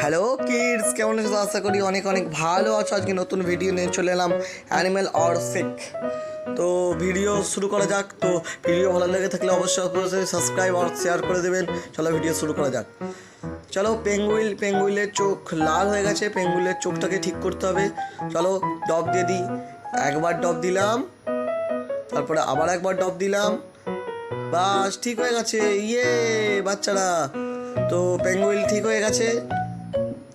Hello kids, কেমন আছো? আশা করি অনেক অনেক ভালো আছো। আজকে নতুন ভিডিও নিয়ে চলে এলাম, অ্যানিমেল অর সিক। তো ভিডিও শুরু করা যাক। তো ভিডিও ভালো লেগে থাকলে অবশ্যই সাবস্ক্রাইব আর শেয়ার করে দেবেন। চলো ভিডিও শুরু করা যাক। চলো, পেঙ্গুইলের চোখ লাল হয়ে গেছে, পেঙ্গুইলের চোখটাকে ঠিক করতে হবে। চলো ডব দিয়ে দিই। একবার ডব দিলাম, তারপরে আবার একবার ডব দিলাম, বাস ঠিক হয়ে গেছে। ইয়ে বাচ্চারা, তো পেঙ্গুইল ঠিক হয়ে গেছে।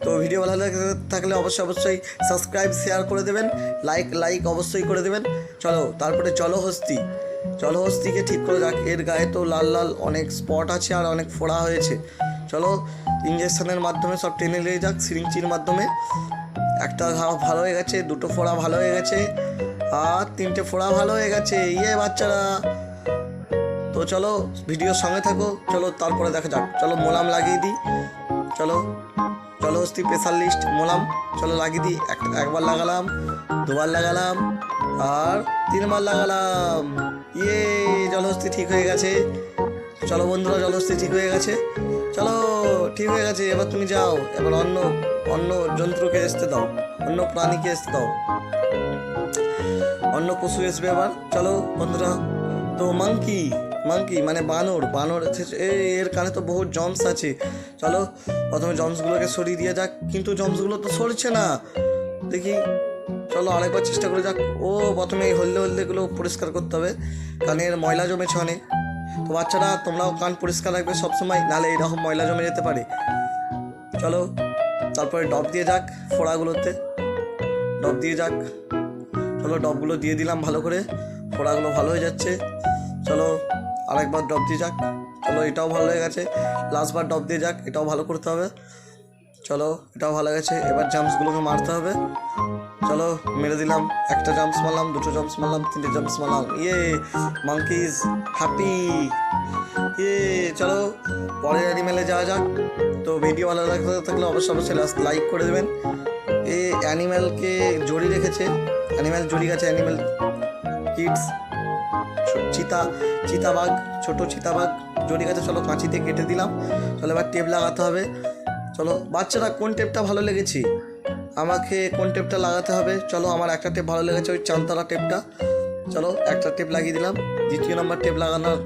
তো ভিডিও ভালো লাগে থাকলে অবশ্যই সাবস্ক্রাইব শেয়ার করে দেবেন, লাইক অবশ্যই করে দেবেন। চলো তারপরে জলহস্তিকে ঠিক করে যাক। এর গায়ে তো লাল লাল অনেক স্পট আছে আর অনেক ফোড়া হয়েছে। চলো ইঞ্জেকশনের মাধ্যমে সব টেনে নিয়ে যাক, সিরিঞ্জির মাধ্যমে। একটা ঘা ভালো হয়ে গেছে, দুটো ফোড়া ভালো হয়ে গেছে, আর তিনটে ফোড়া ভালো হয়ে গেছে। ইয়ে বাচ্চারা, তো চলো ভিডিওর সঙ্গে থাকো। চলো তারপরে দেখা যাক। চলো মোলাম লাগিয়ে দিই। চলো জলহস্তি স্পেশালিস্ট মোলাম, চলো লাগিয়ে দিই। একবার লাগালাম, দুবার লাগালাম, আর তিনবার লাগালাম। ইয়ে জলহস্তি ঠিক হয়ে গেছে। চলো বন্ধুরা, জলহস্তি ঠিক হয়ে গেছে। চলো ঠিক হয়ে গেছে, এবার তুমি যাও। এবার অন্য জন্তুকে আসতে দাও, অন্য প্রাণীকে আসতে দাও, অন্য পশু আসবে এবার। চলো বন্ধুরা, তো মাংকি মানে বানর এর কানে তো বহুত জমস আছে। চলো প্রথমে জমসগুলোকে সরিয়ে দিয়ে যাক, কিন্তু জমসগুলো তো সরছে না। দেখি, চলো আরেকবার চেষ্টা করে যাক। ও প্রথমে এই হলদেগুলো পরিষ্কার করতে হবে, কানের ময়লা জমেছে অনেক। তো বাচ্চারা, তোমরাও কান পরিষ্কার রাখবে সবসময়, নাহলে এইরকম ময়লা জমে যেতে পারে। চলো তারপরে ডব দিয়ে যাক ফোড়াগুলোতে, ডব দিয়ে যাক। চলো ডবগুলো দিয়ে দিলাম ভালো করে, ফোড়াগুলো ভালো হয়ে যাচ্ছে। চলো আরেকবার ডব দিয়ে যাক। চলো এটাও ভালো হয়ে গেছে, লাস্টবার ডব দিয়ে যাক, এটাও ভালো করতে হবে। চলো এটাও ভালো গেছে, এবার জাম্পসগুলোকে মারতে হবে। চলো মেরে দিলাম, একটা জাম্পস মারলাম, দুটো জাম্পস মারলাম, তিনটে জাম্পস মারলাম। ইয়ে মাঙ্কিজ হ্যাপি। ইয়ে চলো পরের অ্যানিমেলে যাওয়া যাক। তো ভিডিও ভালো থাকলে অবশ্যই লাইক করে দেবেন। এই অ্যানিমেলকে জড়ি রেখেছে, অ্যানিমেল জড়ি গেছে, অ্যানিমেল কিডস চিতাবাঘ, ছোট চিতাবাঘ জড়ি গেছে। চলো কাঁচিতে কেটে দিলাম। চলো এবার টেপ লাগাতে হবে। চলো বাচ্চারা, কোন টেপটা ভালো লেগেছে? আমাকে কোন টেপটা লাগাতে হবে? চলো আমার একটা টেপ ভালো লেগেছে, ওই চানতলা টেপটা। চলো একটা টেপ লাগিয়ে দিলাম, দ্বিতীয় নম্বর টেপ লাগানোর।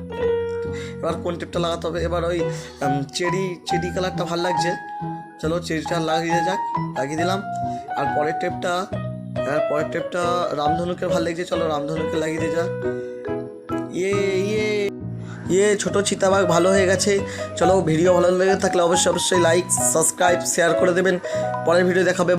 এবার কোন টেপটা লাগাতে হবে? এবার ওই চেরি কালারটা ভালো লাগছে। চলো চেরিটা লাগিয়ে দিলাম। আর পরের টেপটা রামধনুকে ভালো লাগছে। চলো রামধনুকে লাগিয়ে দিয়ে যাক। ইয়ে ছোট চিতাবাঘ ভালো হয়ে গেছে। চলো ভিডিও ভালো লেগে থাকলে অবশ্যই লাইক সাবস্ক্রাইব শেয়ার করে দেবেন। পরের ভিডিও দেখাবে।